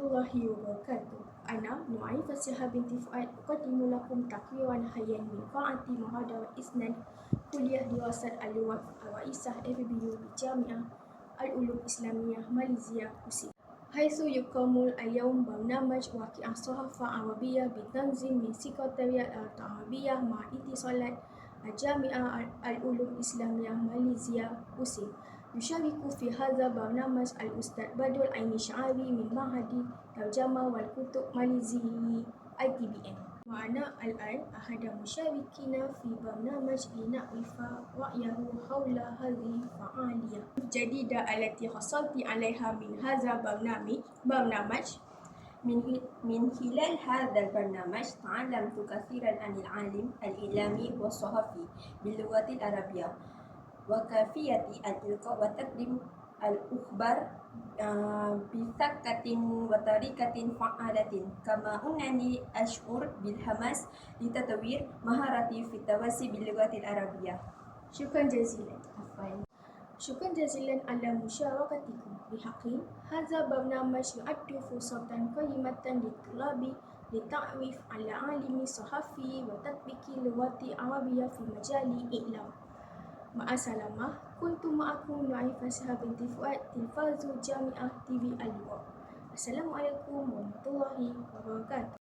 warahmatullahi wabarakatuh. Ana Nu'aif Fasihah binti Fuad uqaddimu lakum takriran hayyan min qa'ati muhadarat isnan kuliah dirasat al-lughah al-Waisah FBU di Jamiah Al-Ulum Islamiyah Malaysia USI. حيث يقام اليوم برنامج واقع صحافة عربية بتنظيم من سكرتاريات العربية مع اتصالات الجامعة العلوم الإسلامية ماليزيا USI. يشارك في هذا البرنامج الأستاذ بدر عيني شعاري من معهد ترجمة والكتب ماليزي ITBM. وأنا الآن أحد المشاركين في برنامج لنعرف رأيه حول هذه الفعالية الجديدة التي حصلت عليها من هذا البرنامج. من خلال هذا البرنامج تعلمت كثيرا عن العالم الإعلامي والصحفي باللغة العربية وكيفية الإلقاء وتقديم الأخبار بثقة وطريقة فعالة، كما أنني أشعر بالحماس لتطوير مهاراتي في التواصل باللغة العربية. شكرا جزيلا. شكرا جزيلا على مشاركتكم. بحقي هذا برنامج يعد فرصة قيمة للطلاب للتعرف على عالم صحفي وتطبيق اللغة العربية في مجال الإعلام. مع السلامة، كنت معكم نعيف فاسحة بنت فؤاد، تلفاز جامعة TV اللغة. السلام عليكم ورحمة الله وبركاته.